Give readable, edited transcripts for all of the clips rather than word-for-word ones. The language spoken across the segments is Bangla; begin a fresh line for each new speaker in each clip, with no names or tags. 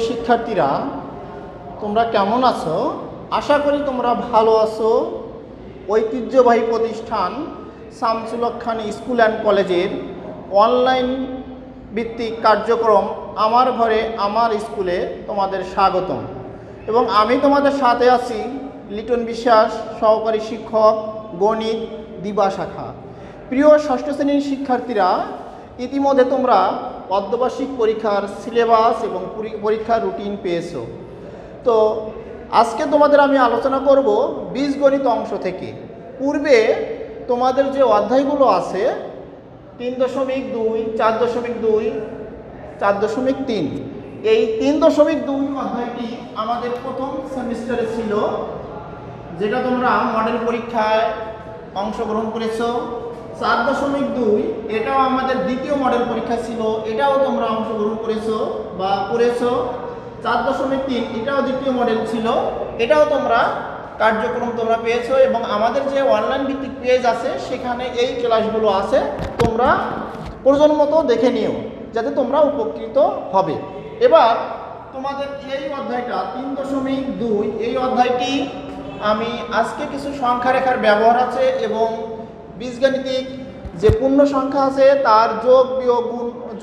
শিক্ষার্থীরা, তোমরা কেমন আছো? আশা করি তোমরা ভালো আছো। ঐতিহ্যবাহী প্রতিষ্ঠান শামসুল হক খান স্কুল অ্যান্ড কলেজের অনলাইন ভিত্তিক কার্যক্রম আমার ঘরে আমার স্কুলে তোমাদের স্বাগতম। এবং আমি তোমাদের সাথে আছি লিটন বিশ্বাস, সহকারী শিক্ষক, গণিত দিবা শাখা। প্রিয় ষষ্ঠ শ্রেণীর শিক্ষার্থীরা, ইতিমধ্যে তোমরা অর্ধবার্ষিক পরীক্ষার সিলেবাস এবং পরীক্ষার রুটিন পেয়েছো। তো আজকে তোমাদের আমি আলোচনা করব বীজগণিত অংশ থেকে। পূর্বে তোমাদের যে অধ্যায়গুলো আছে 3.2, 4.2, 4.3, এই 3.2 অধ্যায়টি আমাদের প্রথম সেমিস্টারে ছিল, যেটা তোমরা মডেল পরীক্ষায় অংশগ্রহণ করেছো। 4.2 এটাও আমাদের দ্বিতীয় মডেল পরীক্ষা ছিল, এটাও তোমরা অংশগ্রহণ করেছো বা করেছো। 4.3 এটাও দ্বিতীয় মডেল ছিল, এটাও তোমরা কার্যক্রম তোমরা পেয়েছো। এবং আমাদের যে অনলাইন ভিত্তিক পেজ আছে সেখানে এই ক্লাসগুলো আছে, তোমরা প্রয়োজন মতো দেখে নিও যাতে তোমরা উপকৃত হবে। এবার তোমাদের এই অধ্যায়টা 3.2, এই অধ্যায়টি আমি আজকে কিছু সংখ্যা রেখার ব্যবহার আছে এবং বীজগাণিতিক যে পূর্ণ সংখ্যা আছে তার যোগ বিয়োগ,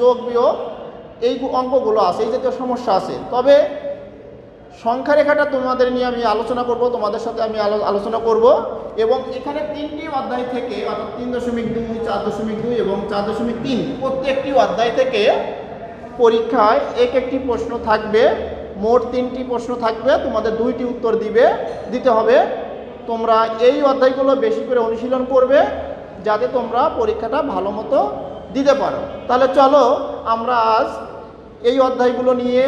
যোগ বিয়োগ এই অঙ্কগুলো আছে, এই জাতীয় সমস্যা আছে। তবে সংখ্যা রেখাটা তোমাদের নিয়ে আমি আলোচনা করব, তোমাদের সাথে আমি আলোচনা করব। এবং এখানে 3টি অধ্যায় থেকে, অর্থাৎ 3.2, 4.2 এবং 4.3, প্রত্যেকটি অধ্যায় থেকে পরীক্ষায় একটি প্রশ্ন থাকবে। মোট 3টি প্রশ্ন থাকবে, তোমাদের 2টি উত্তর দিতে হবে। তোমরা এই অধ্যায়গুলো বেশি করে অনুশীলন করবে যাতে তোমরা পরীক্ষাটা ভালো মতো দিতে পারো। তাহলে চলো আমরা আজ এই অধ্যায়গুলো নিয়ে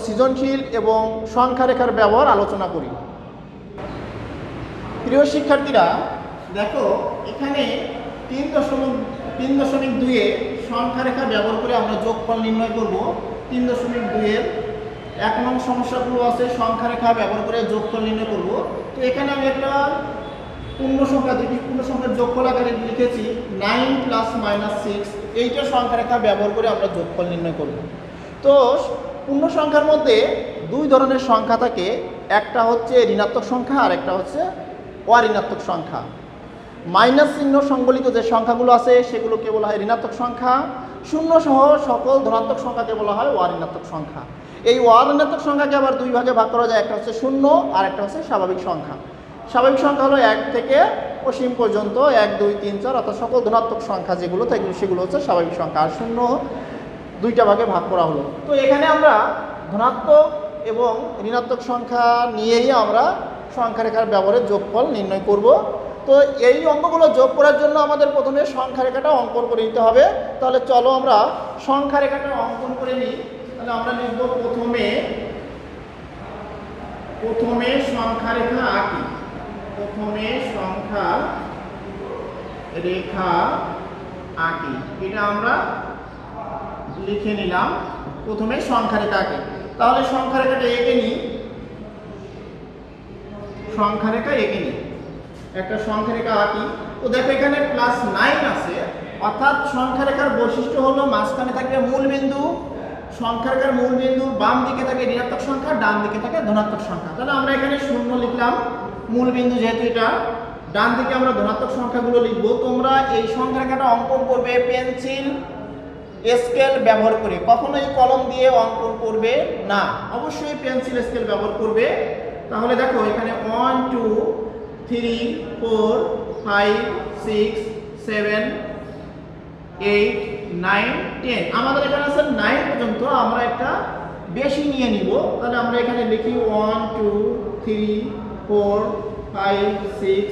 সৃজনশীল এবং সংখ্যা রেখার ব্যবহার আলোচনা করি। প্রিয় শিক্ষার্থীরা, দেখো এখানে 3.2 সংখ্যা রেখা ব্যবহার করে আমরা যোগফল নির্ণয় করব। 3.2 1 নং সমস্যাগুলো আছে, সংখ্যা রেখা ব্যবহার করে যোগফল নির্ণয় করব। তো এখানে আমি একটা পূর্ণ সংখ্যা, দুটি পূর্ণ সংখ্যার যোগফল আকারে লিখেছি 9 + -6। এইটা সংখ্যা রেখা ব্যবহার করে আমরা যোগফল নির্ণয় করব। তো পূর্ণ সংখ্যার মধ্যে 2 ধরনের সংখ্যা থাকে, একটা হচ্ছে ঋণাত্মক সংখ্যা আর একটা হচ্ছে অঋণাত্মক সংখ্যা। মাইনাস চিহ্ন সংবলিত যে সংখ্যাগুলো আছে সেগুলোকে বলা হয় ঋণাত্মক সংখ্যা। শূন্য সহ সকল ধনাত্মক সংখ্যাকে বলা হয় অঋণাত্মক সংখ্যা। এই অঋণাত্মক সংখ্যাকে আবার 2 ভাগে ভাগ করা যায়, একটা হচ্ছে শূন্য আর একটা হচ্ছে স্বাভাবিক সংখ্যা। স্বাভাবিক সংখ্যা হলো 1 থেকে অসীম পর্যন্ত, 1, 2, 3, 4, অর্থাৎ সকল ধনাত্মক সংখ্যা যেগুলো থাকে সেগুলো হচ্ছে স্বাভাবিক সংখ্যা। আর শূন্য 2টা ভাগে ভাগ করা হলো। তো এখানে আমরা ধনাত্মক এবং ঋণাত্মক সংখ্যা নিয়েই আমরা সংখ্যা রেখার ব্যবহারে যোগফল নির্ণয় করব। তো এই অঙ্কগুলো যোগ করার জন্য আমাদের প্রথমে সংখ্যা রেখাটা অঙ্কন করে নিতে হবে। তাহলে চলো আমরা সংখ্যা রেখাটা অঙ্কন করে নিই। তাহলে আমরা লিখব প্রথমে সংখ্যা রেখা আঁকি। প্রথমে সংখ্যা রেখা আঁকি, এটা আমরা লিখে নিলাম। প্রথমে সংখ্যা রেখা আঁকি। তাহলে সংখ্যা রেখাটা এঁকে নিই। সংখ্যা রেখা এঁকে নিই, একটা সংখ্যা রেখা আঁকি। তো দেখো এখানে +9 আছে, অর্থাৎ সংখ্যা রেখার বৈশিষ্ট্য হলো মাঝখানে থাকবে মূল বিন্দু। সংখ্যা রেখার মূল বিন্দু বাম দিকে থাকে ঋণাত্মক সংখ্যা, ডান দিকে থাকে ধনাত্মক সংখ্যা। তাহলে আমরা এখানে 0 লিখলাম, মূল বিন্দু যেহেতু এটা। ডান দিকে আমরা ধনাত্মক সংখ্যাগুলো লিখব। তোমরা এই সংখ্যা রেখাটা অঙ্কন করবে পেন্সিল স্কেল ব্যবহার করে, কখনোই কলম দিয়ে অঙ্কন করবে না, অবশ্যই পেন্সিল স্কেল ব্যবহার করবে। তাহলে দেখো এখানে 1, 2, 3, 4, 5, 6, 7, 8, 9, 10। আমাদের এখানে আছে 9 পর্যন্ত, আমরা একটা বেশি নিয়ে নিব। তাহলে আমরা এখানে লিখি 1, 2, 3, 4, 5, 6,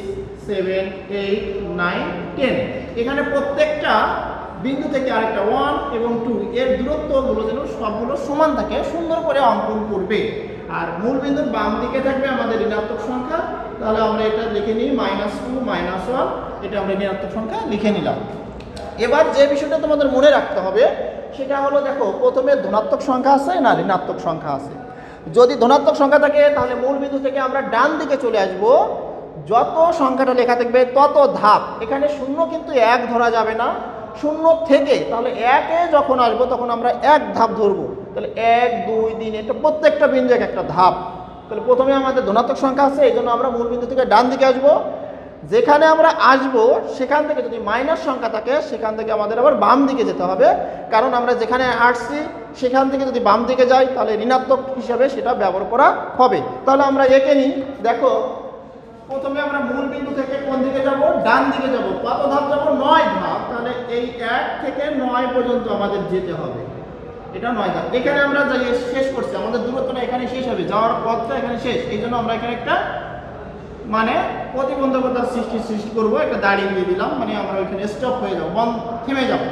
7, 8, 9, 10। এখানে প্রত্যেকটা বিন্দু থেকে আরেকটা 1 এবং 2 এর দূরত্বগুলো যেন সবগুলো সমান থাকে, সুন্দর করে অঙ্কন করবে। আর মূল বিন্দুর বাম দিকে থাকবে আমাদের ঋণাত্মক সংখ্যা। তাহলে আমরা এটা লিখে নিই -2, -1, এটা আমরা ঋণাত্মক সংখ্যা লিখে নিলাম। এবার যে বিষয়টা তোমাদের মনে রাখতে হবে সেটা হলো, দেখো প্রথমে ধনাত্মক সংখ্যা আছে না ঋণাত্মক সংখ্যা আছে। যদি ধনাত্মক সংখ্যা থাকে তাহলে মূল বিন্দু থেকে আমরা ডান দিকে চলে আসব। যত সংখ্যাটা লেখা থাকবে তত ধাপ। এখানে 0 কিন্তু 1 ধরা যাবে না, 0 থেকে তাহলে 1-এ যখন আসবো তখন আমরা 1 ধাপ ধরবো। তাহলে 1 2 3 এটা প্রত্যেকটা বিন্দু এক একটা ধাপ। তাহলে প্রথমে আমাদের ধনাত্মক সংখ্যা আছে, এই জন্য আমরা মূল বিন্দু থেকে ডান দিকে আসবো। যেখানে আমরা আসবো সেখান থেকে যদি মাইনাস সংখ্যা থাকে সেখান থেকে আমাদের আবার বাম দিকে যেতে হবে, কারণ আমরা যেখানে আসছি সেখান থেকে যদি বাম দিকে যাই তাহলে ঋণাত্মক হিসাবে সেটা ব্যবহার করা হবে। তাহলে আমরা এঁকে নিই। দেখো প্রথমে আমরা মূল বিন্দু থেকে কোন দিকে যাব? ডান দিকে যাব। কত ধাপ যাব? 9 ধাপ। তাহলে এই 1 থেকে 9 পর্যন্ত আমাদের যেতে হবে, এটা 9 ধাপ। এখানে আমরা যাই শেষ করছি, আমাদের দূরত্বটা এখানে শেষ হবে, যাওয়ার পথটা এখানে শেষ। এই জন্য আমরা এখানে একটা মানে প্রতিবন্ধকতার সৃষ্টি করবো, একটা দাড়ি দিয়ে দিলাম, মানে আমরা ওইখানে স্টপ হয়ে যাবো, থেমে যাব।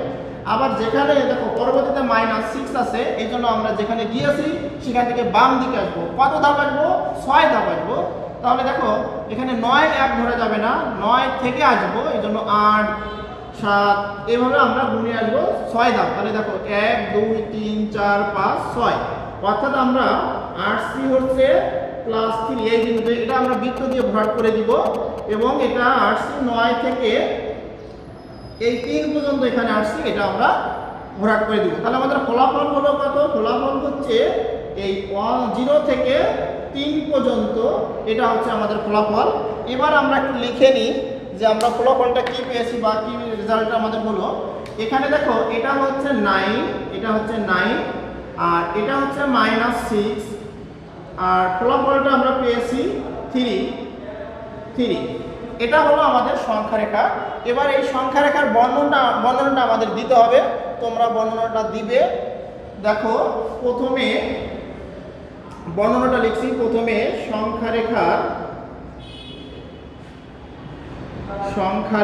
আবার যেখানে দেখো পরবর্তীতে -6 আছে, এই জন্য আমরা যেখানে গিয়েছি সেখান থেকে বাম দিকে আসবো। কত ধাপ আসবো? 6 ধাপ আসবো। তাহলে দেখো এখানে 9 1 ধরা যাবে না, 9 থেকে আসবো, এই জন্য 8 7 এইভাবে আমরা গুনে আসবো 6 ধাপ। তাহলে দেখো 1 2 3 4 5 6, অর্থাৎ আমরা আসছি হচ্ছে +3 এই বিন্দুতে। এটা আমরা বৃত্ত দিয়ে ভরাট করে দিব এবং এটা আসছি 9 থেকে এই 3 পর্যন্ত এখানে আসছি, এটা আমরা ভরাট করে দিব। তাহলে আমাদের ফলাফল হলো কত? ফলাফল হচ্ছে এই 0 থেকে 3 পর্যন্ত, এটা হচ্ছে আমাদের ফলাফল। এবার আমরা একটু লিখে নিই যে আমরা ফলাফলটা কি পেয়েছি বা কি রেজাল্টটা আমাদের হলো। এখানে দেখো এটা হচ্ছে 9, এটা হচ্ছে 9, আর এটা হচ্ছে -6, আর ফলাফলটা আমরা পেয়েছি 3। এটা হলো আমাদের সংখ্যা রেখা। এবার এই সংখ্যা রেখার বর্ণনাটা আমাদের দিতে হবে। তোমরা বর্ণনাটা দিবে। দেখো প্রথমে বর্ণনাটা লিখছি। প্রথমে সংখ্যা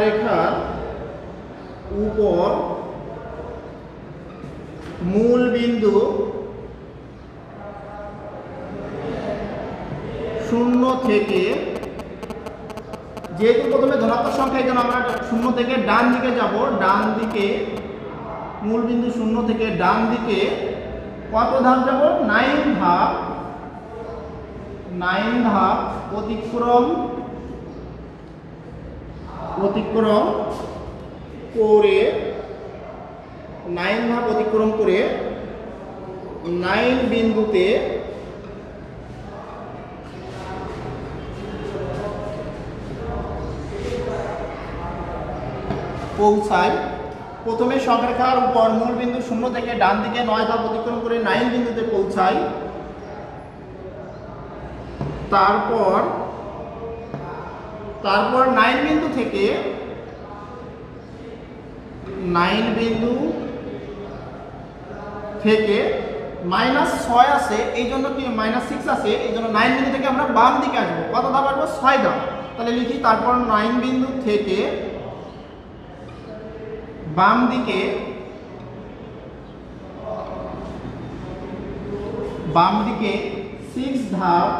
রেখার উপর মূল বিন্দু 0 থেকে, যেহেতু প্রথমে ধনাত্মক সংখ্যা, এই জন্য আমরা 0 থেকে ডান দিকে যাব। ডান দিকে মূল বিন্দু 0 থেকে ডান দিকে কত ধাপ যাব? 9 ধাপ। 9 ধাপ অতিক্রম করে 9 ধাপ অতিক্রম করে 9 বিন্দুতে পৌঁছায়। প্রথমে সংখ্যা রেখার উপর মূল বিন্দু 0 থেকে ডান দিকে 9 ধাপ অতিক্রম করে 9 বিন্দুতে পৌঁছায়। তারপর 9 বিন্দু থেকে -6 আছে, এই জন্য কি -6 আছে, এই জন্য 9 বিন্দু থেকে আমরা বাম দিকে আসবো। কত ধাপ আসবো? 6 ধাপ। তাহলে লিখি, তারপর 9 বিন্দু থেকে বাম দিকে 6 ধাপ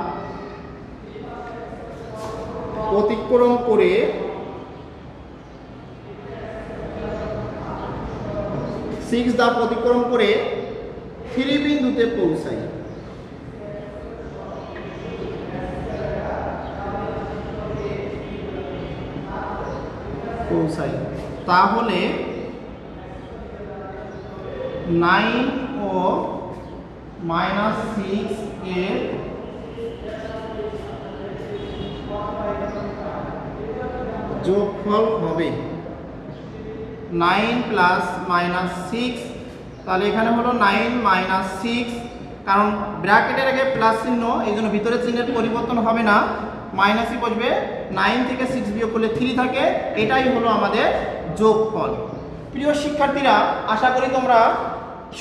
অতিক্রম করে 3 বিন্দুতে পৌঁছাই। তাহলে 9 ও -6 এর যোগফল হবে 9 + -6। তাহলে এখানে হলো 9 - 6, কারণ ব্র্যাকেটের আগে প্লাস চিহ্ন, এই জন্য ভিতরে চিহ্নের পরিবর্তন হবে না, মাইনাসই বসবে। 9 থেকে 6 বিয়োগ করলে 3 থাকে। এটাই হলো আমাদের যোগফল। প্রিয় শিক্ষার্থীরা, আশা করি তোমরা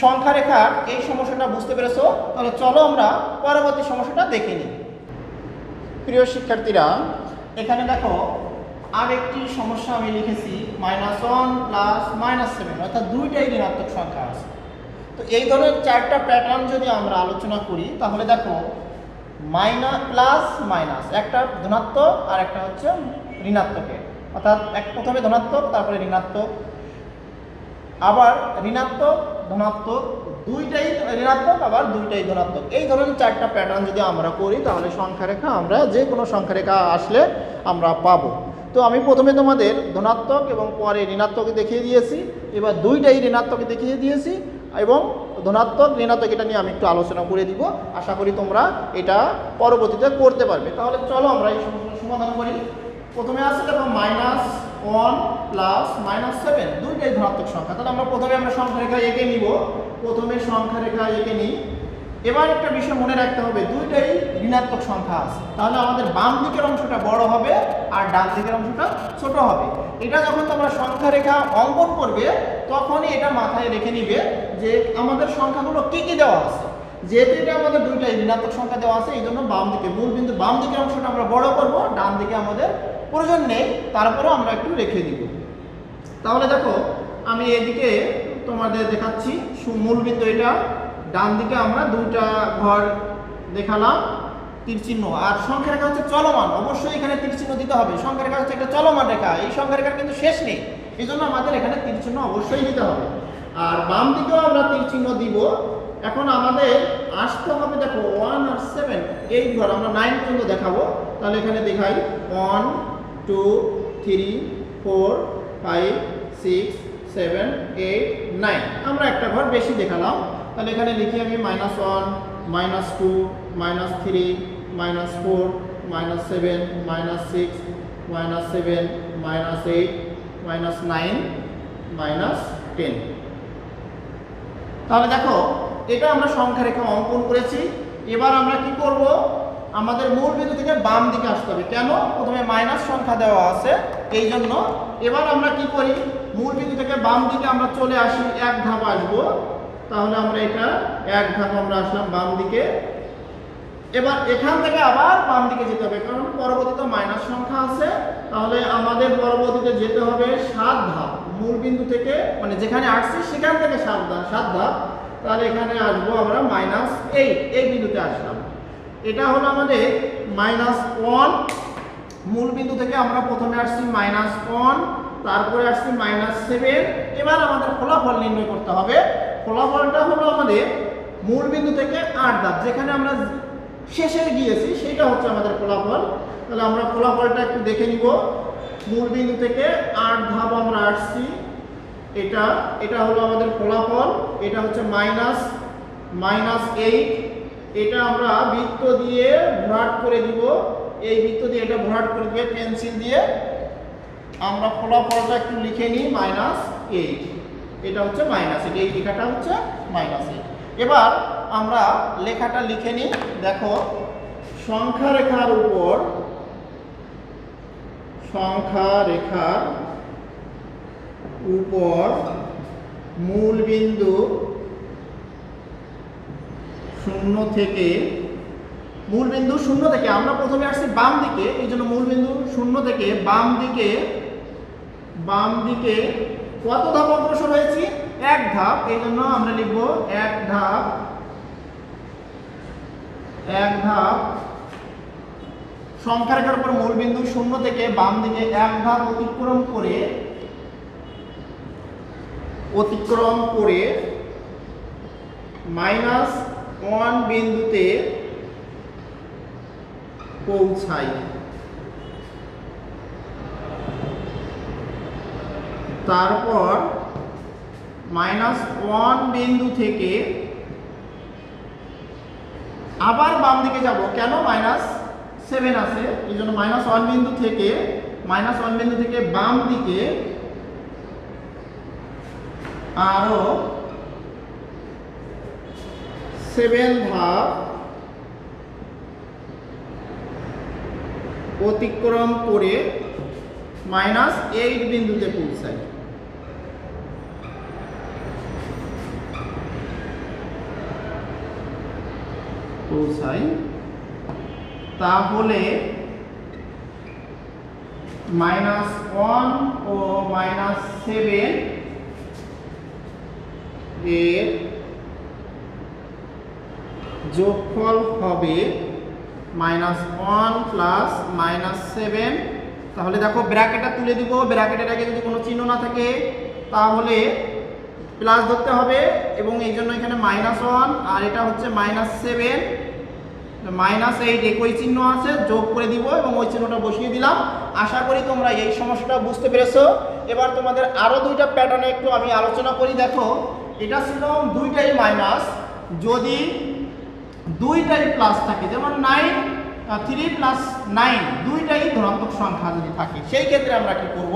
সংখ্যা রেখার এই সমস্যাটা বুঝতে পেরেছো। তাহলে চলো আমরা পরবর্তী সমস্যাটা দেখে নিই। প্রিয় শিক্ষার্থীরা, এখানে দেখো আরেকটি সমস্যা আমি লিখেছি, -1 + -7, অর্থাৎ দুইটাই ঋণাত্মক সংখ্যা আছে। তো এই ধরনের 4টা প্যাটার্ন যদি আমরা আলোচনা করি, তাহলে দেখো প্লাস মাইনাস, একটা ধনাত্মক আর একটা হচ্ছে ঋণাত্মকের, অর্থাৎ প্রথমে ধনাত্মক তারপরে ঋণাত্মক, আবার ঋণাত্মক ধনাত্মক, দুইটাই ঋণাত্মক আবার দুইটাই ধনাত্মক। এই ধরনের 4টা প্যাটার্ন যদি আমরা করি তাহলে সংখ্যা রেখা, আমরা যে কোনো সংখ্যা রেখা আসলে আমরা পাবো। তো আমি প্রথমে তোমাদের ধনাত্মক এবং পরে ঋণাত্মক দেখিয়ে দিয়েছি, এবার দুইটাই ঋণাত্মক দেখিয়ে দিয়েছি এবং ধনাত্মক ঋণাত্মক, এটা নিয়ে আমি একটু আলোচনা করে দিব। আশা করি তোমরা এটা পরবর্তীতে করতে পারবে। তাহলে চলো আমরা এই সমস্যার সমাধান করি। প্রথমে আছে দেখো -1 প্লাস -7, দুইটাই ধনাত্মক সংখ্যা। তাহলে আমরা প্রথমে সংখ্যা রেখা এঁকে নিব। প্রথমে সংখ্যা রেখা এঁকে নিই। এবার একটা বিষয় মনে রাখতে হবে, দুইটাই ঋণাত্মক সংখ্যা আছে, তাহলে আমাদের বাম দিকের অংশটা বড় হবে আর ডান দিকের অংশটা ছোট হবে। এটা যখন তোমরা সংখ্যা রেখা অঙ্কন করবে তখনই এটা মাথায় রেখে নিবে যে আমাদের সংখ্যাগুলো কি কি দেওয়া আছে। যেহেতু এটা আমাদের দুইটাই ঋণাত্মক সংখ্যা দেওয়া আছে, এই জন্য বাম দিকে মূল বিন্দু বাম দিকের অংশটা আমরা বড় করব, ডান দিকে আমাদের প্রয়োজন নেই, তারপরেও আমরা একটু রেখে দিব। তাহলে দেখো আমি এদিকে তোমাদের দেখাচ্ছি মূল বিন্দু এটা, ডান দিকে আমরা দুইটা ঘর দেখালাম তীর চিহ্ন, আর সংখ্যা রেখা হচ্ছে চলমান, অবশ্যই এখানে তীর চিহ্ন দিতে হবে। সংখ্যা রেখা হচ্ছে একটা চলমান রেখা, এই সংখ্যা রেখার কিন্তু শেষ নেই, এই জন্য আমাদের এখানে তীর চিহ্ন অবশ্যই দিতে হবে। আর বাম দিকেও আমরা তীর চিহ্ন দিব। এখন আমাদের আসতে হবে দেখো 1 আর 7 এই ঘর, আমরা 9 পর্যন্ত দেখাবো। তাহলে এখানে দেখাই 1 2 3 4 5 6 7 8 9, আমরা একটা ঘর বেশি দেখালাম। তাহলে এখানে লিখি আমি -1 -2 -3 -4 -7 -6 -7 -8 -9 -10। তাহলে দেখো এটা আমরা সংখ্যা রেখা অঙ্কন করেছি। এবার আমরা কি করব, আমাদের মূল বিন্দু থেকে বাম দিকে আসতে হবে। কেন? প্রথমে মাইনাস সংখ্যা দেওয়া আছে এই জন্য। এবার আমরা কি করি, মূল বিন্দু থেকে বাম দিকে আমরা চলে আসি, এক ধাপ আসবো। তাহলে আমরা এটা এক ধাপ আমরা আসলাম বাম দিকে। এবার এখান থেকে আবার বাম দিকে যেতে হবে, কারণ পরবর্তীতে মাইনাস সংখ্যা আছে। তাহলে আমাদের পরবর্তীতে যেতে হবে 7 ধাপ, মূল বিন্দু থেকে মানে যেখানে আসছি সেখান থেকে 7 ধাপ। তাহলে এখানে আসবো আমরা -8, এই বিন্দুতে আসলাম। এটা হলো আমাদের -1, মূল বিন্দু থেকে আমরা প্রথমে আসছি -1, তারপরে আসছি -7। এবার আমাদের ফলাফল নির্ণয় করতে হবে। ফলাফলটা হলো আমাদের মূল বিন্দু থেকে 8 ধাপ, যেখানে আমরা শেষে গিয়েছি সেটা হচ্ছে আমাদের ফলাফল। তাহলে আমরা ফলাফলটা একটু দেখে নিব। মূল বিন্দু থেকে 8 ধাপ আমরা আসছি, এটা হলো আমাদের ফলাফল। এটা হচ্ছে -8। এটা আমরা বৃত্ত দিয়ে ভরাট করে দিব, এই বৃত্ত দিয়ে এটা ভরাট করে দিবে পেন্সিল দিয়ে। আমরা ফলাফলটা একটু লিখে নিই -8, এটা হচ্ছে -8, এই লেখাটা হচ্ছে -8। এবার আমরা লেখাটা লিখে নিই। দেখো সংখ্যা রেখার উপর মূল বিন্দু 0 থেকে আমরা প্রথমে আসছি বাম দিকে, এই জন্য মূল বিন্দু 0 থেকে বাম দিকে কত ধাপ অগ্রসর হয়েছি? এক ধাপ, এই জন্য আমরা লিখবো এক ধাপ। সংখ্যা রেখার উপর মূল বিন্দু 0 থেকে বাম দিকে এক ধাপ অতিক্রম করে -1 বিন্দুতে পৌঁছাই। তারপর -1 বিন্দু থেকে আবার বাম দিকে যাব। কেন? -7 আছে, এই জন্য -1 বিন্দু থেকে বাম দিকে আরো 7 ধাপ অতিক্রম করে -8 বিন্দুতে পৌঁছাই। তাহলে -1 ও -7 এর যোগফল হবে -1 প্লাস -7। তাহলে দেখো ব্র্যাকেটটা তুলে দিব, ব্র্যাকেটের আগে যদি কোনো চিহ্ন না থাকে তাহলে প্লাস ধরতে হবে, এবং এই জন্য এখানে -1 আর এটা হচ্ছে -7 -8 একই চিহ্ন আছে, যোগ করে দিব এবং ওই চিহ্নটা বসিয়ে দিলাম। আশা করি তোমরা এই সমস্যাটা বুঝতে পেরেছো। এবার তোমাদের আরো দুইটা প্যাটার্নে একটু আমি আলোচনা করি। দেখো এটা ছিল দুইটাই মাইনাস, যদি দুইটাই প্লাস থাকে, যেমন 3 প্লাস 9 দুইটাই ধনাত্মক সংখ্যা যদি থাকে, সেই ক্ষেত্রে আমরা কি করব,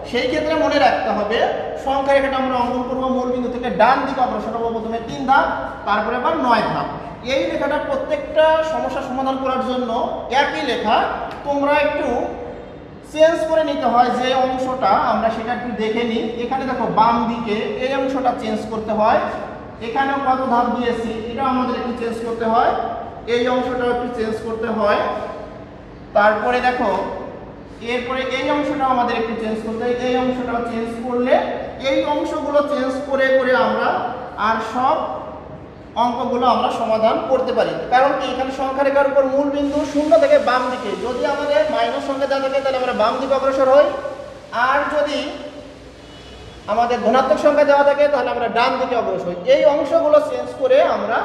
সেই ক্ষেত্রে মনে রাখতে হবে সংখ্যা রেখাটা আমরা অঙ্কন করব মূলবিন্দু থেকে ডান দিকে অগ্রসর হবো, প্রথমে 3 ধাপ, তারপরে আবার 9 ধাপ। এই লেখাটা প্রত্যেকটা সমস্যা সমাধান করার জন্য একই লেখা, তোমরা একটু চেঞ্জ করে নিতে হয় যে অংশটা, আমরা সেটা একটু দেখে নিই। এখানে দেখো বাম দিকে এই অংশটা চেঞ্জ করতে হয়, এখানেও কত ধাপ দিয়েছি এটা আমাদের একটু চেঞ্জ করতে হয়, এই অংশটাও একটু চেঞ্জ করতে হয়। তারপরে দেখো এরপরে এই অংশটাও আমাদের একটু চেঞ্জ করতে হয়, এই অংশটাও চেঞ্জ করলে এই অংশগুলো চেঞ্জ করে করে আমরা আর সব অঙ্কগুলো আমরা সমাধান করতে পারি। কারণ কি, এখানে সংখ্যা রেখার উপর মূল বিন্দু 0 থেকে বাম দিকে, যদি আমাদের মাইনাস সংখ্যা দেওয়া থাকে তাহলে আমরা বাম দিকে অগ্রসর হই, আর যদি আমাদের ধনাত্মক সংখ্যা দেওয়া থাকে তাহলে আমরা ডান দিকে অগ্রসর হই। এই অংশগুলো চেঞ্জ করে আমরা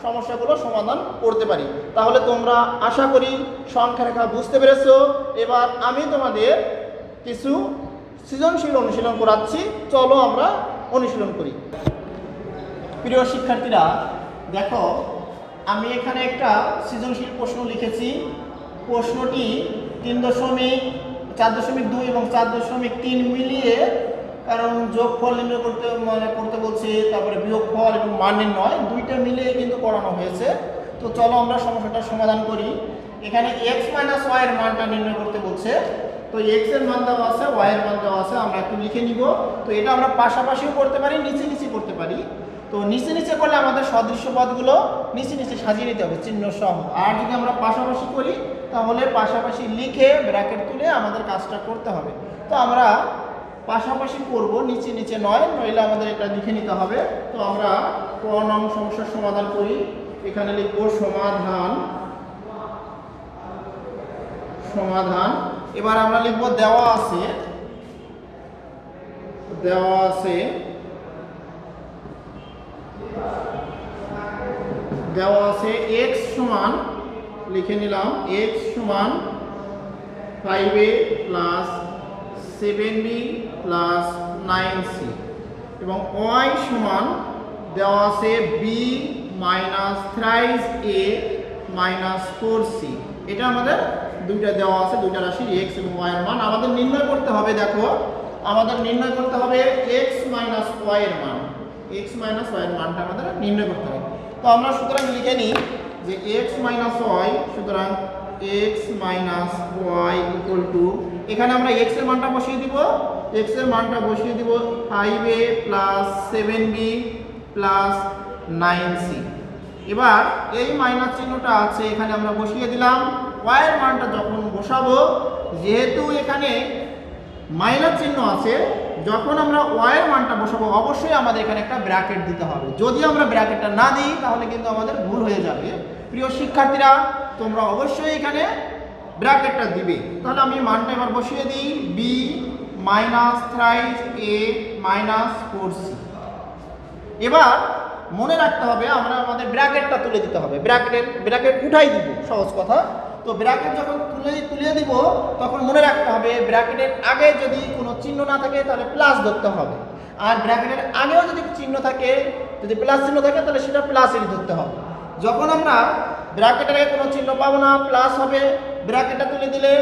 সমস্যাগুলো সমাধান করতে পারি। তাহলে তোমরা আশা করি সংখ্যা রেখা বুঝতে পেরেছো। এবার আমি তোমাদের কিছু সৃজনশীল অনুশীলন করাচ্ছি, চলো আমরা অনুশীলন করি। প্রিয় শিক্ষার্থীরা দেখো, আমি এখানে একটা সৃজনশীল প্রশ্ন লিখেছি। প্রশ্নটি 4.2 এবং 4.3 মিলিয়ে, কারণ যোগফল নির্ণয় করতে বলছে, তারপরে বিয়োগফল এবং মান নির্ণয় দুইটা মিলিয়ে কিন্তু করানো হয়েছে। তো চলো আমরা সমস্যাটার সমাধান করি। এখানে x - y এর মানটা নির্ণয় করতে বলছে, তো x এর মান দেওয়া আছে, y এর মান দেওয়া আছে, আমরা একটু লিখে নিব। তো এটা আমরা পাশাপাশিও করতে পারি, নিচে নিচে করতে পারি। তো নিচে নিচে করলে আমাদের সদৃশ্য পদগুলো নিচে নিচে সাজিয়ে নিতে হবে চিহ্ন সহ, আর যদি আমরা পাশাপাশি করি তাহলে পাশাপাশি লিখে ব্র্যাকেট তুলে আমাদের কাজটা করতে হবে। তো আমরা পাশাপাশি করব, নিচে নিচে নয়, নইলে আমাদের এটা লিখে নিতে হবে। তো আমরা ক নং সমস্যার সমাধান করি। এখানে লিখব সমাধান। এবার আমরা লিখব দেওয়া আছে x সমান, লিখে নিলাম x সমান 5a plus 7b plus 9c, এবং y সমান দেওয়া আছে b minus thrice a minus 4c। এটা আমাদের দুইটা দেওয়া আছে, দুইটা রাশি x এবং y এর মান আমাদের নির্ণয় করতে হবে। দেখো আমাদের নির্ণয় করতে হবে x মাইনাস y এর মান, x মাইনাস y এর মানটা আমাদের নির্ণয় করতে হবে। তো আমরা সুতরাং লিখে নিই যে x মাইনাস y, সুতরাং x minus y equal to, এখানে আমরা x এর মানটা বসিয়ে দিব, 5a plus 7b plus 9c। এবার এই মাইনাস চিহ্নটা আছে এখানে আমরা বসিয়ে দিলাম। y এর মানটা যখন বসাবো, যেহেতু এখানে মাইনাস চিহ্ন আছে, যখন আমরা y এর মানটা বসাবো অবশ্যই আমাদের এখানে একটা ব্র্যাকেট দিতে হবে। যদি আমরা ব্র্যাকেটটা না দিই তাহলে কিন্তু আমাদের ভুল হয়ে যাবে। প্রিয় শিক্ষার্থীরা তোমরা অবশ্যই এখানে ব্র্যাকেটটা দিবে। তাহলে আমি মানটা এবার বসিয়ে দিই, b minus thrice a minus 4c। এবার মনে রাখতে হবে আমরা আমাদের ব্র্যাকেটটা তুলে দিতে হবে, ব্র্যাকেট উঠাই দিব, সহজ কথা। তো ব্র্যাকেট যখন তুলে দিব তখন মনে রাখতে হবে ব্র্যাকেটের আগে যদি কোনো চিহ্ন না থাকে তাহলে প্লাস ধরতে হবে, আর ব্র্যাকেটের আগেও যদি চিহ্ন থাকে, যদি প্লাস চিহ্ন থাকে তাহলে সেটা প্লাসেরই ধরতে হবে। যখন আমরা ব্র্যাকেটের আগে কোনো চিহ্ন পাবো না, প্লাস হবে, ব্র্যাকেটটা তুলে দিলে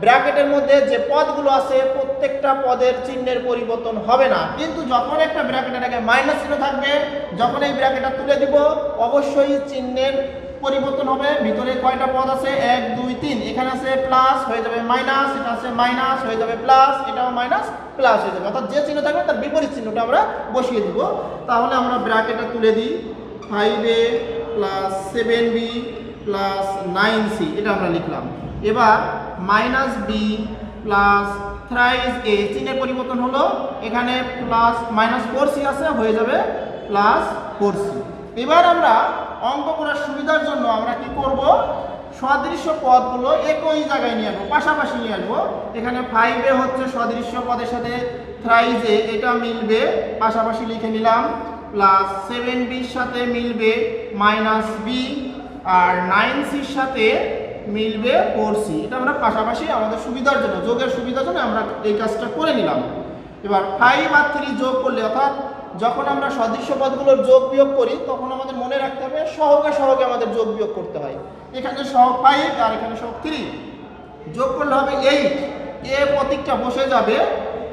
ব্র্যাকেটের মধ্যে যে পদগুলো আছে প্রত্যেকটা পদের চিহ্নের পরিবর্তন হবে না। কিন্তু যখন একটা ব্র্যাকেটের আগে মাইনাস চিহ্ন থাকবে, যখন এই ব্র্যাকেটটা তুলে দিব অবশ্যই চিহ্নের পরিবর্তন হবে। ভিতরে কয়টা পদ আছে, 1 2 3, এখানে আছে প্লাস হয়ে যাবে মাইনাস, এটা আছে মাইনাস হয়ে যাবে প্লাস, এটাও মাইনাস প্লাস হয়ে যাবে, অর্থাৎ যে চিহ্ন থাকবে তার বিপরীত চিহ্নটা আমরা বসিয়ে দিব। তাহলে আমরা ব্র্যাকেটটা তুলে দিই, 5a plus 7b plus 9c, এটা আমরা লিখলাম। এবার minus b plus thrice a, চিহ্নের পরিবর্তন হলো, এখানে প্লাস মাইনাস 4c আছে, হয়ে যাবে প্লাস 4c। এবার আমরা অঙ্ক করার সুবিধার জন্য আমরা কি করব, সদৃশ্য পদগুলো একই জায়গায় নিয়ে আসবো, পাশাপাশি নিয়ে আসবো। এখানে 5a হচ্ছে সদৃশ্য পদের সাথে থ্রাইস a, এটা মিলবে, পাশাপাশি লিখে নিলাম, প্লাস 7b এর সাথে মিলবে মাইনাস b, আর 9c এর সাথে মিলবে 4c। এটা আমরা পাশাপাশি আমাদের সুবিধার জন্য, যোগের সুবিধার জন্য আমরা এই কাজটা করে নিলাম। এবার 5 আর 3 যোগ করলে, অর্থাৎ যখন আমরা সদৃশ্য পদগুলোর যোগ বিয়োগ করি তখন আমাদের মনে রাখতে হবে সহগে সহগে আমাদের যোগ বিয়োগ করতে হয়। এখানে সহগ 5 আর এখানে সহগ 3, যোগ করলে হবে 8, এ প্রতীকটা বসে যাবে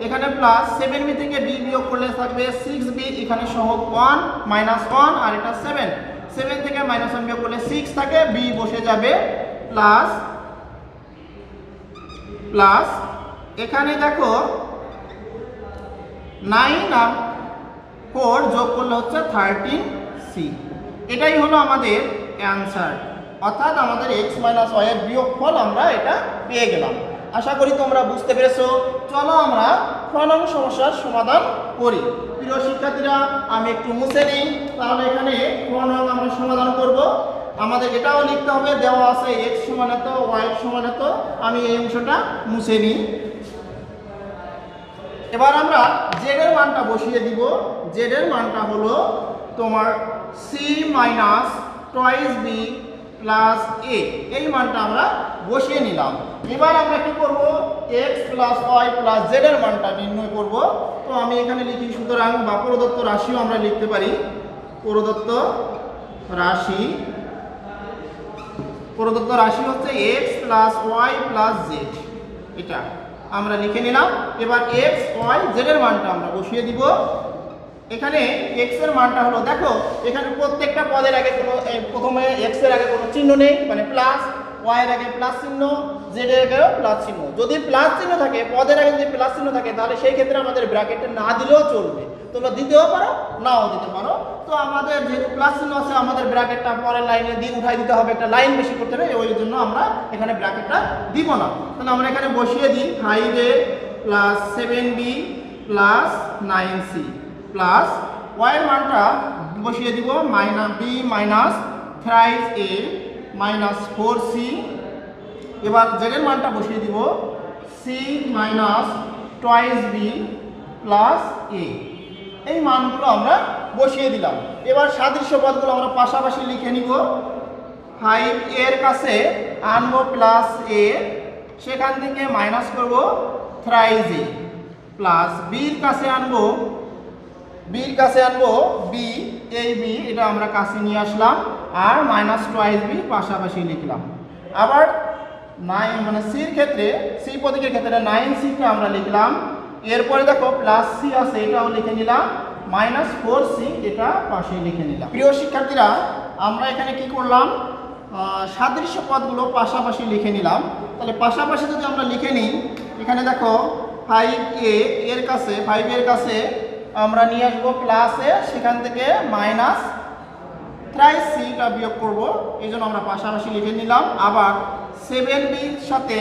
এখানে প্লাস 7b থেকে b বিয়োগ করলে থাকবে 6b, এখানে সহগ 1 -1 আর এটা 7 থেকে -1 বিয়োগ করলে 6 থাকে, b বসে যাবে প্লাস প্লাস এখানে দেখো 9 আর 4 যোগ করলে হচ্ছে 13c। এটাই হলো আমাদের অ্যান্সার, অর্থাৎ আমাদের x - y এর বিয়োগফল আমরা এটা পেয়ে গেলাম। আশা করি তোমরা বুঝতে পেরেছো। চলো আমরা খ নং সমস্যার সমাধান করি। প্রিয় শিক্ষার্থীরা, আমি একটু মুছে নিই, তাহলে এখানে খ নং আমরা সমাধান করব। আমাদের এটাও লিখতে হবে, দেওয়া আছে x সমান এত, y সমান এত। আমি এই অংশটা মুছে নিই। এবার আমরা z এর মানটা বসিয়ে দিব। z এর মানটা হলো তোমার c minus toys b plus a, এই মানটা আমরা বসিয়ে নিলাম। এবার আমরা কি করব, x plus y plus z এর মানটা নির্ণয় করব। তো আমি এখানে লিখি, সুতরাং বা প্রদত্ত রাশিও আমরা লিখতে পারি। প্রদত্ত রাশি হচ্ছে x plus y plus z, এটা আমরা লিখে নিলাম। এবার x y z এর মানটা আমরা বসিয়ে দিব। এখানে x এর মানটা হলো, দেখো এখানে প্রত্যেকটা পদের আগে কোনো প্রথমে x এর আগে কোনো চিহ্ন নেই, মানে প্লাস, y এর আগে প্লাস চিহ্ন, z এর আগেও প্লাস চিহ্ন। যদি প্লাস চিহ্ন থাকে, পদের আগে যদি প্লাস চিহ্ন থাকে, তাহলে সেই ক্ষেত্রে আমাদের ব্র্যাকেটে না দিলেও চলবে, তোমরা দিতেও পারো নাও দিতে পারো। তো আমাদের যেহেতু প্লাস চিহ্ন আছে, আমাদের ব্র্যাকেটটা পরের লাইনে দিয়ে উঠাই দিতে হবে, একটা লাইন বেশি করতে হবে, ওই জন্য আমরা এখানে ব্র্যাকেটটা দিব না। তাহলে আমরা এখানে বসিয়ে দিই 5a plus 7b plus 9c plus y এর মানটা বসিয়ে দিব b minus thrice a minus 4c। এবার z এর মানটা বসিয়ে দিব c minus toys b plus a, এই মানগুলো আমরা বসিয়ে দিলাম। এবার সাদৃশ্য পদগুলো আমরা পাশাপাশি লিখে নিব। 5 এর কাছে আনবো প্লাস a, সেখান থেকে মাইনাস করব থ্রাইস a, প্লাস বির কাছে আনবো b, এই b এটা আমরা কাছে নিয়ে আসলাম, আর মাইনাস টয়েস b পাশাপাশি লিখলাম। আবার 9 মানে সির ক্ষেত্রে, সি প্রতীকের ক্ষেত্রে 9c কে আমরা লিখলাম। এরপরে দেখো প্লাস c আছে, এটাও লিখে নিলাম, মাইনাস 4c এটা পাশে লিখে নিলাম। প্রিয় শিক্ষার্থীরা, আমরা এখানে কি করলাম, সাদৃশ্য পদগুলো পাশাপাশি লিখে নিলাম। তাহলে পাশাপাশি যদি আমরা লিখে নিই, এখানে দেখো 5a এর কাছে আমরা নিয়ে আসবো প্লাসে, সেখান থেকে মাইনাস থ্রাইস সিটা বিয়োগ করব, এই জন্য আমরা পাশাপাশি লিখে নিলাম। আবার 7b সাথে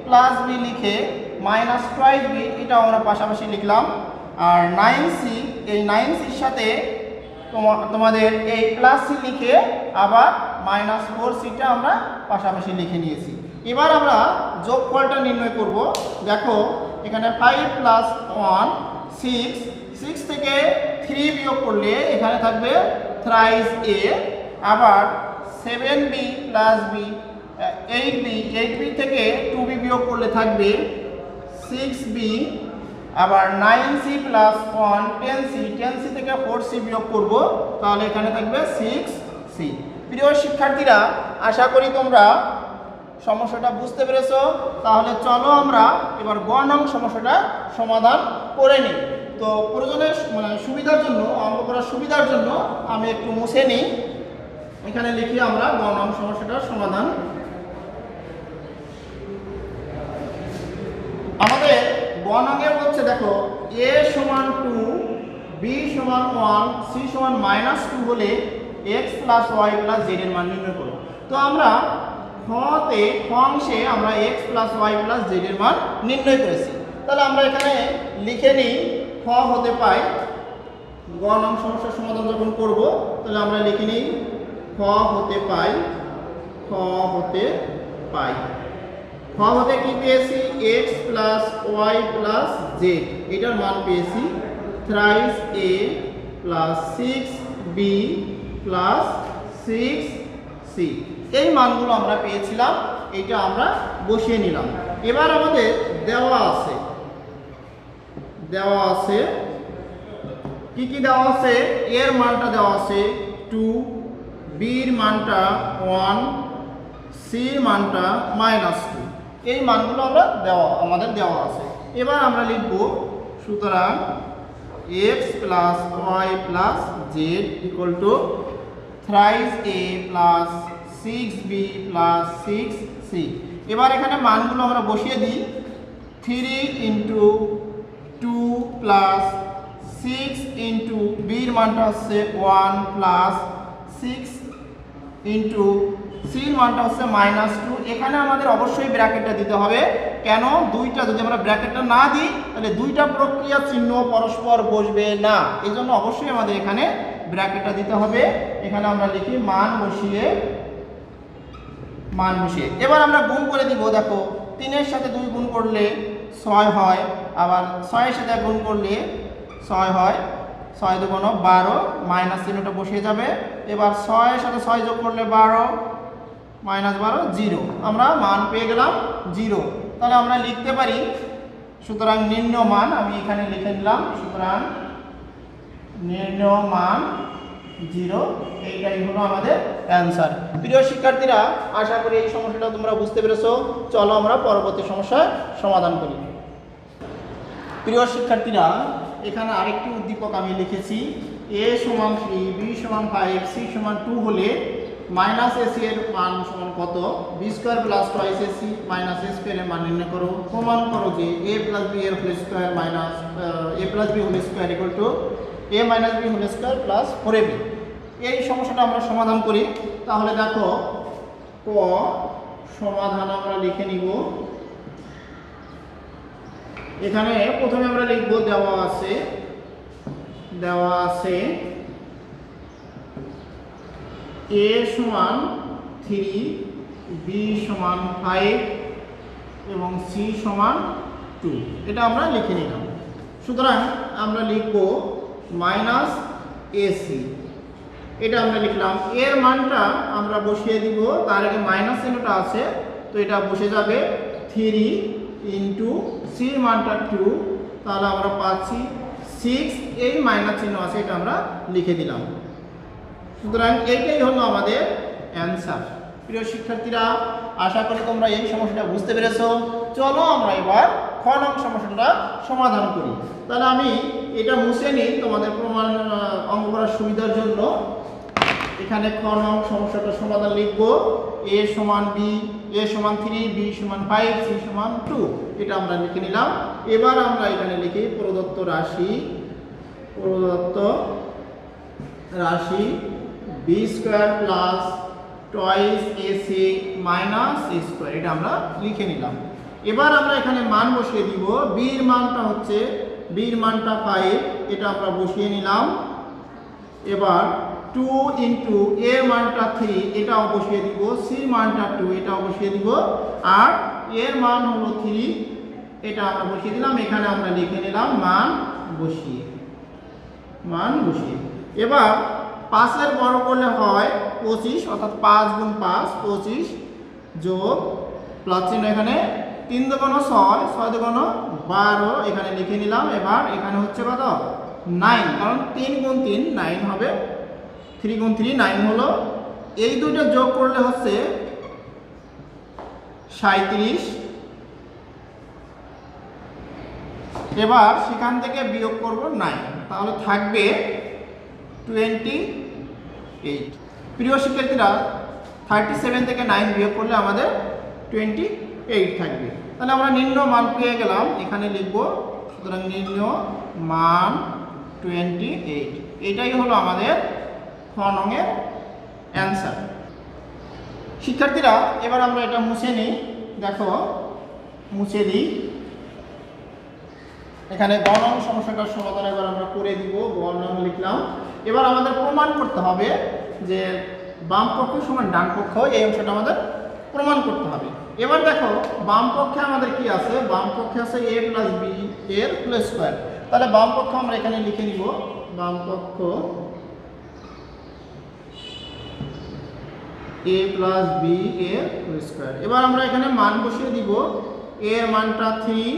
প্লাস b লিখে মাইনাস টয়েস b এটাও আমরা পাশাপাশি লিখলাম। আর 9c, এই 9cর সাথে তোমাদের এই প্লাস c লিখে আবার মাইনাস 4cটা আমরা পাশাপাশি লিখে নিয়েছি। এবার আমরা যোগফলটা নির্ণয় করব। দেখো এখানে 5 প্লাস 1 6 থেকে 3 বিয়োগ করলে এখানে থাকবে থ্রাইস a। আবার 7b প্লাস b 8b থেকে 2b বিয়োগ করলে থাকবে 6b। আবার 9c প্লাস 1 10c থেকে 4c বিয়োগ করব, তাহলে এখানে থাকবে 6c। প্রিয় শিক্ষার্থীরা, আশা করি তোমরা সমস্যাটা বুঝতে পেরেছো। তাহলে চলো আমরা এবার গ নং সমস্যাটা সমাধান করে নিই। তো প্রয়োজনে সুবিধার জন্য, অঙ্ক করার সুবিধার জন্য আমি একটু মুছে নিই। এখানে লিখি আমরা গ নং সমস্যাটার সমাধান। আমাদের গ নংয়ে বলছে, দেখো a সমান 2, b সমান 1, c সমান -2 হলে x plus y plus z এর মান নির্ণয় করো। তো আমরা খ অংশে আমরা x plus y plus z এর মান নির্ণয় করেছি। তাহলে আমরা এখানে লিখে নিই, খ হতে পাই, গ নং সমস্যার সমাধান যখন করব তাহলে আমরা লিখে নিই খ হতে কি পেয়েছি, x plus y plus z, এটার মান পেয়েছি thrice a plus 6b plus 6c, এই মানগুলো আমরা পেয়েছিলাম, এইটা আমরা বসিয়ে নিলাম। এবার আমাদের দেওয়া আছে কি কি দেওয়া আছে, এর মানটা দেওয়া আছে 2, বির মানটা 1, সির মানটা -2। এই মানগুলো আমাদের দেওয়া আছে। এবার আমরা লিখব সুতরাং x plus y plus z equal to thrice a plus 6b plus 6c। এবার এখানে মানগুলো আমরা বসিয়ে দিই। 3 ইন্টু 2 প্লাস 6 ইন্টু বির মানটা হচ্ছে 1 প্লাস 6 ইন্টু সির মানটা হচ্ছে -2। এখানে আমাদের অবশ্যই ব্র্যাকেটটা দিতে হবে। কেন, দুইটা যদি আমরা ব্র্যাকেটটা না দিই তাহলে দুইটা প্রক্রিয়া চিহ্ন পরস্পর বসবে না, এই জন্য অবশ্যই আমাদের এখানে ব্র্যাকেটটা দিতে হবে। এখানে আমরা লিখি মান বসিয়ে এবার আমরা গুণ করে দিব। দেখো 3 এর সাথে 2 গুণ করলে 6 হয়, আবার 6 এর সাথে গুণ করলে 6 হয়, 6 2 12, মাইনাস চিহ্নটা বসিয়ে যাবে। এবার 6 এর সাথে 6 যোগ করলে 12, -12 0। আমরা মান পেয়ে গেলাম 0। তাহলে আমরা লিখতে পারি সুতরাং নির্ণয় মান, আমি এখানে লিখে নিলাম সুতরাং নির্ণয় মান 0। এইটাই হলো আমাদের অ্যান্সার। প্রিয় শিক্ষার্থীরা, আশা করি এই সমস্যাটা তোমরা বুঝতে পেরেছো। চলো আমরা পরবর্তী সমস্যার সমাধান করি। প্রিয় শিক্ষার্থীরা, এখানে আরেকটি উদ্দীপক আমি লিখেছি। a সমান 3, b সমান 5, c সমান 2 হলে -ac এর মান সমান কত? b square plus 2ac minus a square এর মান নির্ণয় করো। প্রমাণ করো যে a প্লাস b এর whole square minus a plus b whole square equal to a minus b whole square plus 4ab। এই সমস্যাটা আমরা সমাধান করি। তাহলে দেখো ক সমাধান আমরা লিখে নিব। এখানে প্রথমে আমরা লিখব দেওয়া আছে a সমান 3, b সমান 5 এবং c সমান 2। এটা আমরা লিখে নিলাম। সুতরাং আমরা লিখব -ac, এটা আমরা লিখলাম। এর মানটা আমরা বসিয়ে দিব, তার আগে মাইনাস চিহ্নটা আছে তো এটা বসে যাবে 3 ইন্টু সির মানটা 2, তাহলে আমরা পাচ্ছি 6। এই মাইনাস চিহ্ন আছে, এটা আমরা লিখে দিলাম। সুতরাং এইটাই হলো আমাদের অ্যান্সার। প্রিয় শিক্ষার্থীরা, আশা করি তোমরা এই সমস্যাটা বুঝতে পেরেছো। চলো আমরা এবার খ নং সমস্যাটা সমাধান করি। তাহলে আমি এটা মুছে নিই তোমাদের প্রমাণ অঙ্ক করার সুবিধার জন্য। এখানে খ নং সমস্যাটা সমাধান লিখব। a সমান b, a সমান 3, b সমান 5, c সমান 2। এটা আমরা লিখে নিলাম। এবার আমরা এখানে লিখি প্রদত্ত রাশি b square plus toys ac minus c square, এটা আমরা লিখে নিলাম। এবার আমরা এখানে মান বসিয়ে দিব। b এর মানটা 5, এটা আমরা বসিয়ে নিলাম। এবার 2 ইন্টু এর মানটা 3, এটাও বসিয়ে দিব। সি মানটা 2, এটাও বসিয়ে দিব। আর এর মান হলো 3, এটা আমরা বসিয়ে দিলাম। এখানে আমরা লিখে নিলাম মান বসিয়ে। এবার 5 এর বর্গ করলে হয় 25, অর্থাৎ 5 গুণ 5 25 যোগ প্লাস চিহ্ন এখানে 3 2 6, 6 2 12, এখানে লিখে নিলাম। এবার এখানে হচ্ছে কত? 9, কারণ 3 গুণ 3 9 হবে। 3 গুণ 3 9 হলো। এই দুইটা যোগ করলে হচ্ছে 37। এবার সেখান থেকে বিয়োগ করব 9, তাহলে থাকবে 28। প্রিয় শিক্ষার্থীরা, 37 থেকে 9 বিয়োগ করলে আমাদের 28 থাকবে। তাহলে আমরা নির্ণয় মান পেয়ে গেলাম, এখানে লিখব। সুতরাং নির্ণয় মান 28। এটাই হলো আমাদের খ নংয়ের অ্যান্সার। শিক্ষার্থীরা, এবার আমরা এটা মুছে নিই। দেখো মুছে দিই। এখানে গ নং সমস্যাটার সমাধান এবার আমরা করে দিব। গ নং লিখলাম। এবার আমাদের প্রমাণ করতে হবে যে বাম পক্ষ সমান ডান পক্ষ, এই অংশটা আমাদের প্রমাণ করতে হবে। এবার দেখো বাম পক্ষে আমাদের কি আছে? বাম পক্ষে আছে a প্লাস b এর হোল স্কয়ার। তাহলে বাম পক্ষ আমরা এখানে লিখে নিব। বাম পক্ষ a প্লাস b এর হোল স্কয়ার। এবার আমরা এখানে মান বসিয়ে দিব। a এর মানটা 3,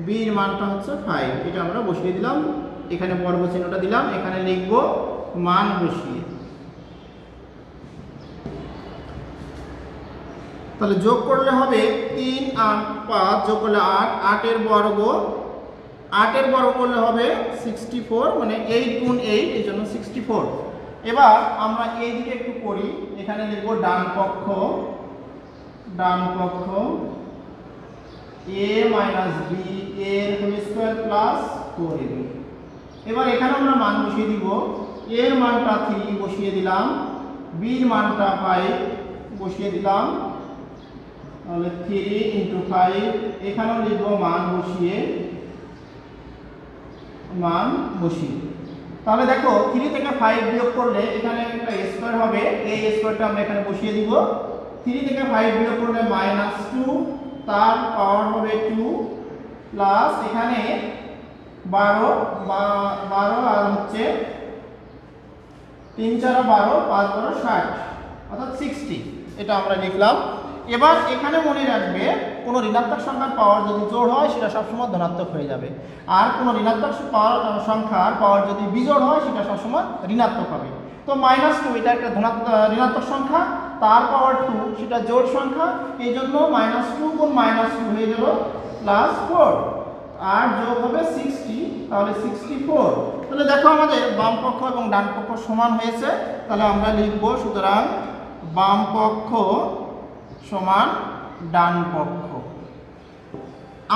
b এর মানটা হচ্ছে 5, এটা আমরা বসিয়ে দিলাম। এখানে বর্গ চিহ্নটা দিলাম, এখানে লিখব মান বসিয়ে। তাহলে যোগ করলে হবে 3 আর 5 যোগ করলে 8, 8 এর বর্গ করলে হবে 64, মানে 8 গুণ 8, এই জন্য 64। এবার আমরা এই দিকে একটু করি, এখানে লিখব ডান পক্ষ a মাইনাস b এর হোল স্কয়ার প্লাস 4ab। এবার এখানে আমরা মান বসিয়ে দিব, এর মানটা 3 বসিয়ে দিলাম, b এর মানটা 5 বসিয়ে দিলাম, তাহলে 3 × 5, এখানেও লিখব মান বসিয়ে। তাহলে দেখো 3 থেকে 5 বিয়োগ করলে এখানে একটা স্কয়ার হবে, এই স্কয়ারটা আমরা এখানে বসিয়ে দিব। 3 থেকে 5 বিয়োগ করলে -2, তার পাওয়ার হবে 2 প্লাস এখানে 12 আর হচ্ছে 3 4 12, 5 12 60, অর্থাৎ 60, এটা আমরা লিখলাম। এবার এখানে মনে রাখবে কোনো ঋণাত্মক সংখ্যার পাওয়ার যদি জোড় হয় সেটা সবসময় ধনাত্মক হয়ে যাবে, আর কোনো ঋণাত্মক সংখ্যার পাওয়ার যদি বিজোড় হয় সেটা সবসময় ঋণাত্মক হবে। তো -2 এটা একটা ঋণাত্মক সংখ্যা, তার পাওয়ার 2 সেটা জোড় সংখ্যা, এই জন্য -2 গুণ -2 হয়ে গেল +4, আর যোগ হবে 60, তাহলে 64। তাহলে দেখো আমাদের বাম পক্ষ এবং ডান পক্ষ সমান হয়েছে, তাহলে আমরা লিখব সুতরাং বাম পক্ষ সমান ডান পক্ষ।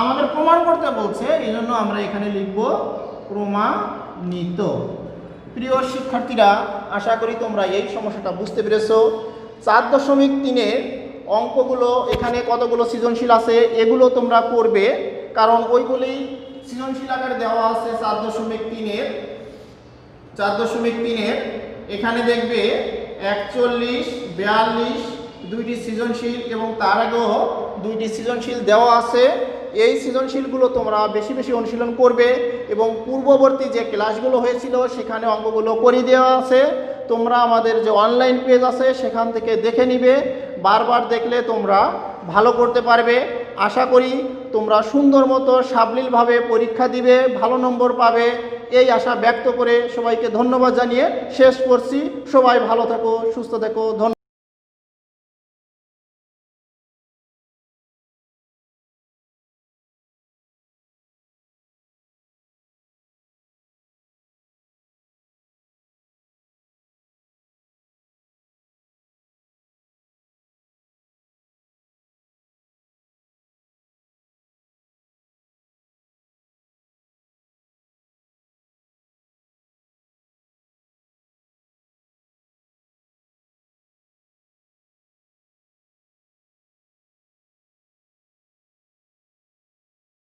আমাদের প্রমাণ করতে বলছে, এই জন্য আমরা এখানে লিখব প্রমাণিত। প্রিয় শিক্ষার্থীরা, আশা করি তোমরা এই সমস্যাটা বুঝতে পেরেছো। 4.3-এর অঙ্কগুলো এখানে কতগুলো সৃজনশীল আছে এগুলো তোমরা করবে, কারণ ওইগুলি সৃজনশীল আকারে দেওয়া আছে। 4.3-এর এখানে দেখবে 41, 42 দুইটি সৃজনশীল এবং তার আগেও দুইটি সৃজনশীল দেওয়া আছে। এই সৃজনশীলগুলো তোমরা বেশি বেশি অনুশীলন করবে এবং পূর্ববর্তী যে ক্লাসগুলো হয়েছিল সেখানে অঙ্কগুলো করে দেওয়া আছে। তোমরা আমাদের যে অনলাইন পেজ আছে সেখান থেকে দেখে নিবে, বারবার দেখলে তোমরা ভালো করতে পারবে। আশা করি তোমরা সুন্দর মতো সাবলীলভাবে পরীক্ষা দিবে, ভালো নম্বর পাবে, এই আশা ব্যক্ত করে সবাইকে ধন্যবাদ জানিয়ে শেষ করছি। সবাই ভালো থেকো, সুস্থ থেকো, ধন্যবাদ।